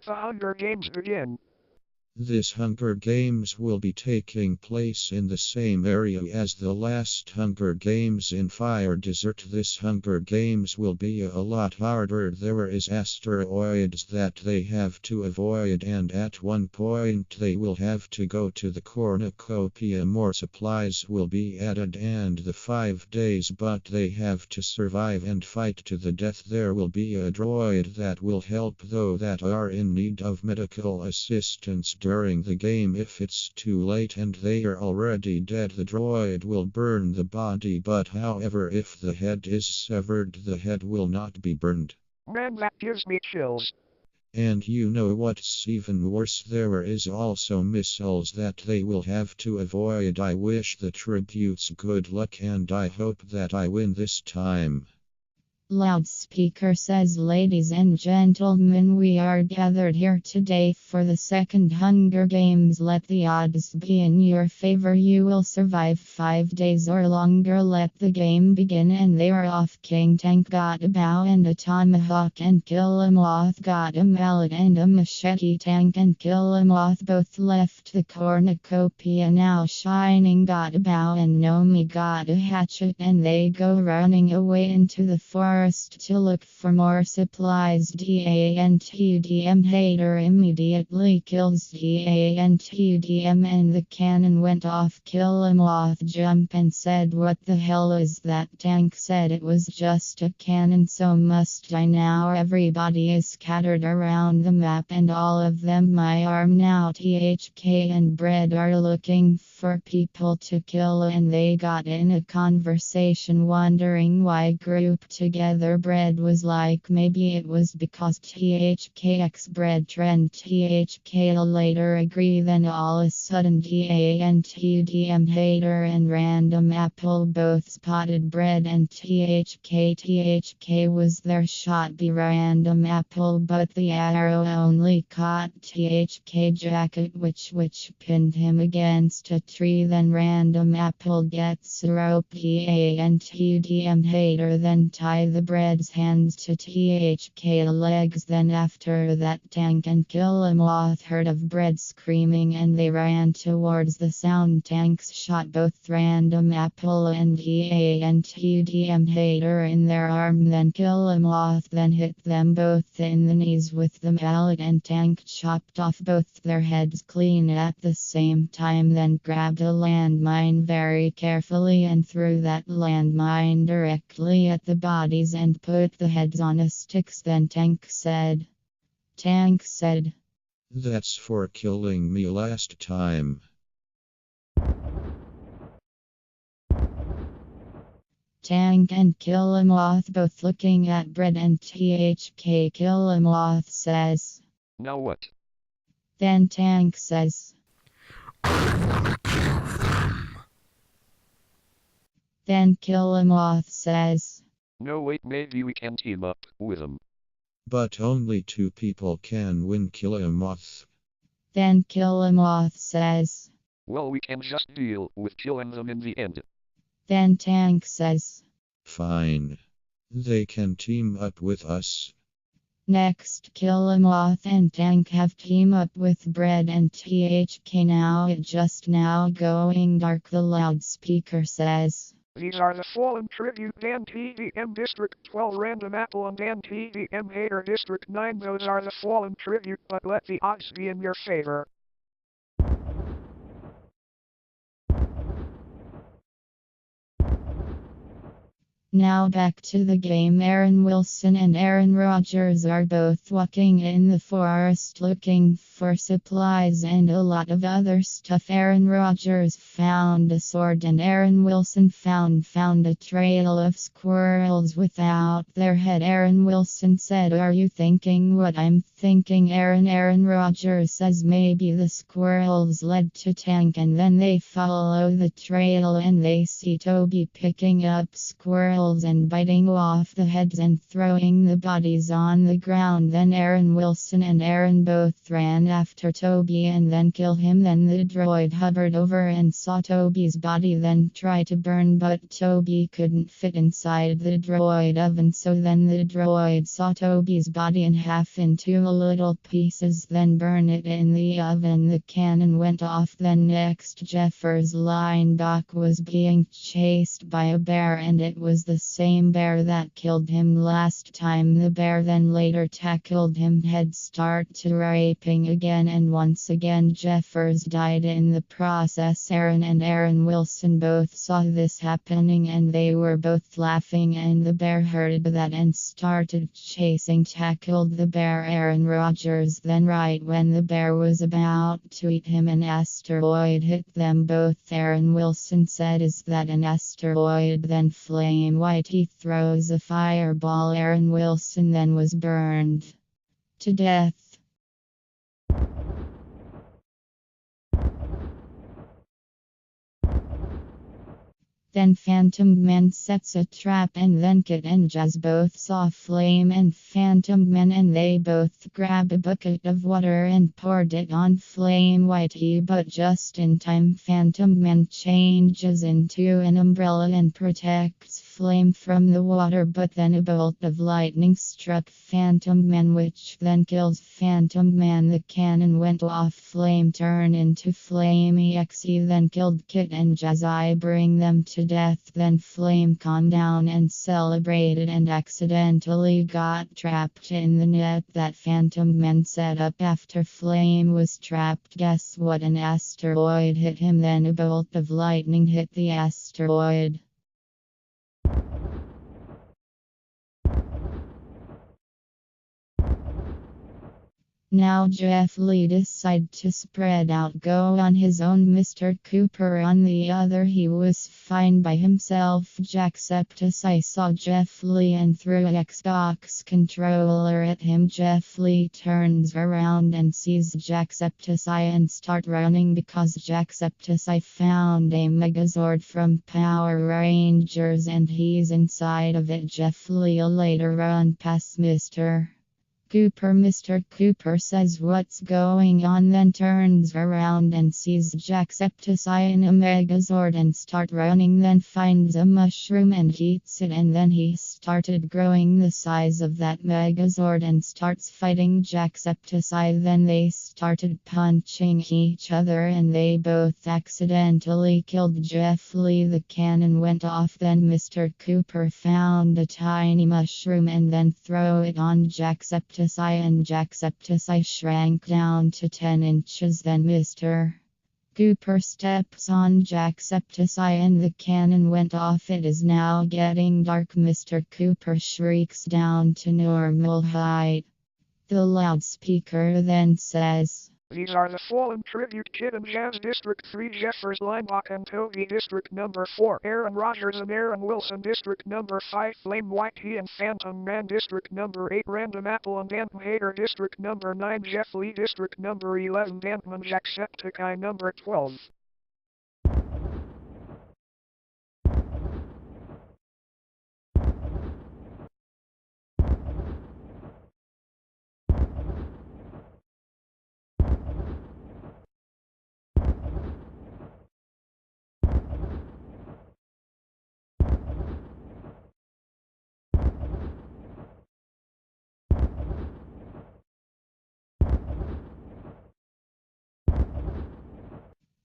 let the Hunger Games begin. This Hunger Games will be taking place in the same area as the last Hunger Games in Fire Desert. This Hunger Games will be a lot harder. There is asteroids that they have to avoid, and at one point they will have to go to the cornucopia. More supplies will be added and the 5 days, but they have to survive and fight to the death. There will be a droid that will help those that are in need of medical assistance during the game. If it's too late and they are already dead, the droid will burn the body, but however, if the head is severed, the head will not be burned. Man, that gives me chills. And you know what's even worse? There is also missiles that they will have to avoid. I wish the tributes good luck and I hope that I win this time. Loudspeaker says, "Ladies and gentlemen, we are gathered here today for the second Hunger Games. Let the odds be in your favor. You will survive 5 days or longer. Let the game begin." And they are off. King Tank got a bow and a tomahawk and Killamoth got a mallet and a machete. Tank and Killamoth both left the cornucopia. Now Shining got a bow and Nomi got a hatchet, and they go running away into the forest to look for more supplies. DANTDM Hater immediately kills DANTDM and the cannon went off. Killamoth jumped and said, "What the hell is that?" Tank said, "It was just a cannon, so must I now?" Everybody is scattered around the map and all of them my arm now. THK and Bread are looking for people to kill, and they got in a conversation wondering why grouped together. Bread was like, maybe it was because THKX Bread trend. THK later agree. Then all of a sudden DANTDM Hater and Random Apple both spotted Bread and THK. THK was their shot be Random Apple, but the arrow only caught THK jacket, which pinned him against a tree. Then Random Apple gets a rope. DANTDM Hater then tie the Bread's hands to THK legs. Then after that, Tank and Killamoth heard of Bread screaming and they ran towards the sound. Tanks shot both Random Apple and DANTDM Hater in their arm. Then Killamoth then hit them both in the knees with the mallet, and Tank chopped off both their heads clean at the same time. Then grabbed a landmine very carefully and threw that landmine directly at the bodies and put the heads on a sticks. Then Tank said, "That's for killing me last time." Tank and Killamoth both looking at Bread and THK. Killamoth says, "Now what?" Then Tank says, "I wanna kill them." Then Killamoth says, "No, wait, maybe we can team up with them." But only 2 people can win. Killamoth. Then Killamoth says, "Well, we can just deal with killing them in the end." Then Tank says, "Fine. They can team up with us." Next, Killamoth and Tank have team up with Bread and THK. Now it just now going dark. The loudspeaker says, "These are the fallen tribute DANTDM District 12 Random Apple and DANTDM Hater District 9. Those are the fallen tribute, but let the odds be in your favor." Now back to the game. Aaron Wilson and Aaron Rodgers are both walking in the forest looking for supplies and a lot of other stuff. Aaron Rodgers found a sword and Aaron Wilson found a trail of squirrels without their head. Aaron Wilson said, "Are you thinking what I'm thinking?" Aaron Rodgers says, "Maybe the squirrels led to Tank." And then they follow the trail and they see Toby picking up squirrels tails and biting off the heads and throwing the bodies on the ground. Then Aaron Wilson and Aaron both ran after Toby and then killed him. Then the droid hovered over and saw Toby's body, then tried to burn, but Toby couldn't fit inside the droid oven. So then the droid saw Toby's body in half into little pieces, then burn it in the oven. The cannon went off. Then next, Jeffers Lineback was being chased by a bear, and it was the same bear that killed him last time. The bear then later tackled him. Head start to raping again, and once again Jeffers died in the process. Aaron and Aaron Wilson both saw this happening, and they were both laughing, and the bear heard that and started chasing, tackled the bear. Aaron Rodgers then, right when the bear was about to eat him, an asteroid hit them both. Aaron Wilson said, "Is that an asteroid?" Then Flame Whitey throws a fireball. Aaron Wilson then was burned to death. Then Phantom Man sets a trap, and then Kit and Jazz both saw Flame and Phantom Man, and they both grab a bucket of water and poured it on Flame Whitey, but just in time Phantom Man changes into an umbrella and protects Flame from the water, but then a bolt of lightning struck Phantom Man, which then kills Phantom Man. The cannon went off. Flame turned into Flame EXE, then killed Kit and Jazz. I bring them to death. Then Flame calmed down and celebrated and accidentally got trapped in the net that Phantom Man set up after Flame was trapped. Guess what? An asteroid hit him. Then a bolt of lightning hit the asteroid. Now Jeff Lee decided to spread out, go on his own. Mr. Cooper on the other, he was fine by himself. Jacksepticeye saw Jeff Lee and threw an Xbox controller at him. Jeff Lee turns around and sees Jacksepticeye and start running because Jacksepticeye found a Megazord from Power Rangers and he's inside of it. Jeff Lee later run past Mr. Cooper. Mr. Cooper says, "What's going on?" Then turns around and sees Jacksepticeye in a Megazord and start running. Then finds a mushroom and eats it, and then he started growing the size of that Megazord and starts fighting Jacksepticeye. Then they started punching each other and they both accidentally killed Jeff Lee. The cannon went off. Then Mr. Cooper found a tiny mushroom and then threw it on Jacksepticeye, and Jacksepticeye shrank down to 10 inches. Then Mr. Cooper steps on Jacksepticeye and the cannon went off. It is now getting dark. Mr. Cooper shrieks down to normal height. The loudspeaker then says, "These are the fallen tribute: Kid and Jazz District 3, Jeffers Lineback and Toby District number 4, Aaron Rodgers and Aaron Wilson District number 5, Flame Whitey and Phantom Man District number 8, Random Apple and Danton Hager District number 9, Jeff Lee District number 11, Dantman Jacksepticeye number 12.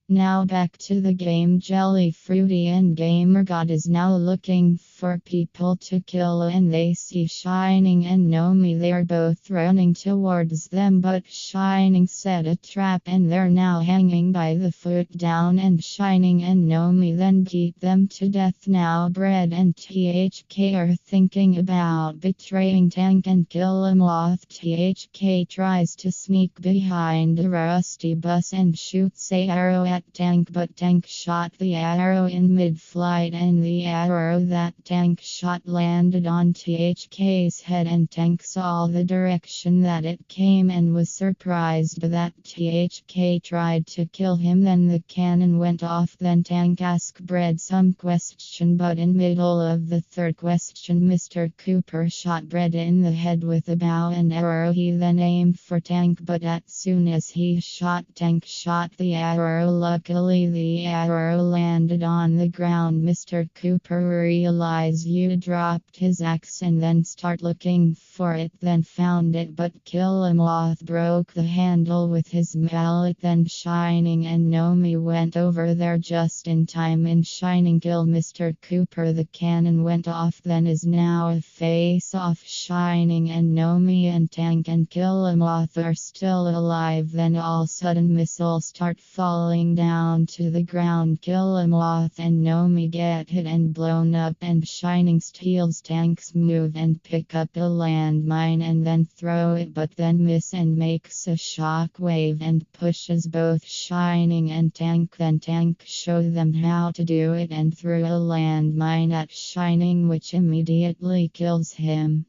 Now back to the game. Jelly Fruity and Gamer God is now looking for people to kill, and they see Shining and Nomi. They are both running towards them, but Shining set a trap and they're now hanging by the foot down, and Shining and Nomi then beat them to death. Now Bread and THK are thinking about betraying Tank and kill him off. THK tries to sneak behind a rusty bus and shoots a arrow at Tank, but Tank shot the arrow in mid-flight, and the arrow that tank shot landed on THK's head, and Tank saw the direction that it came and was surprised that THK tried to kill him. Then the cannon went off. Then Tank asked Bread some question, but in middle of the third question Mr. Cooper shot Bread in the head with a bow and arrow. He then aimed for Tank, but as soon as he shot Tank, shot the arrow. Luckily the arrow landed on the ground. Mr. Cooper realized you dropped his axe and then start looking for it, then found it, but Killamoth broke the handle with his mallet. Then Shining and Nomi went over there just in time. In Shining kill Mr. Cooper, the cannon went off. Then is now a face-off. Shining and Nomi and Tank and Killamoth are still alive. Then all sudden missiles start falling down to the ground. Killamoth and Nomi get hit and blown up, and Shining steals Tank's move and pick up a landmine and then throw it, but then miss and makes a shockwave and pushes both Shining and Tank. Then Tank show them how to do it and threw a landmine at Shining, which immediately kills him.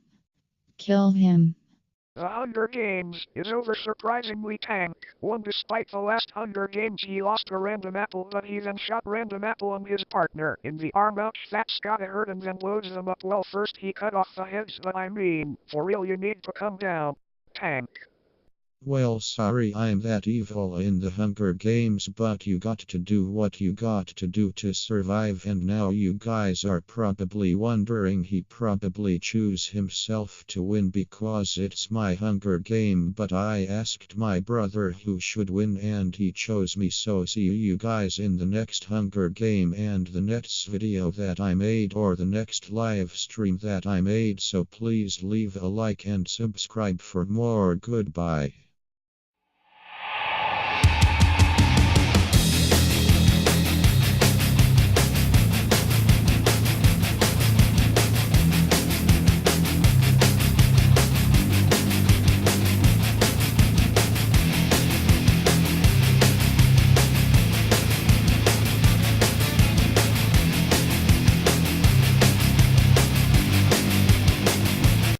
Kill him. The Hunger Games is over. Surprisingly, Tank won. Despite the last Hunger Games he lost a random apple, but he then shot random apple on his partner in the arm. Ouch, that's gotta hurt, and then loads them up. Well, first he cut off the heads, but I mean, for real, you need to come down, Tank. Well, sorry I'm that evil in the Hunger Games, but you got to do what you got to do to survive. And now you guys are probably wondering, he probably choose himself to win because it's my Hunger Game, but I asked my brother who should win and he chose me. So see you guys in the next Hunger Game and the next video that I made, or the next live stream that I made. So please leave a like and subscribe for more. Goodbye.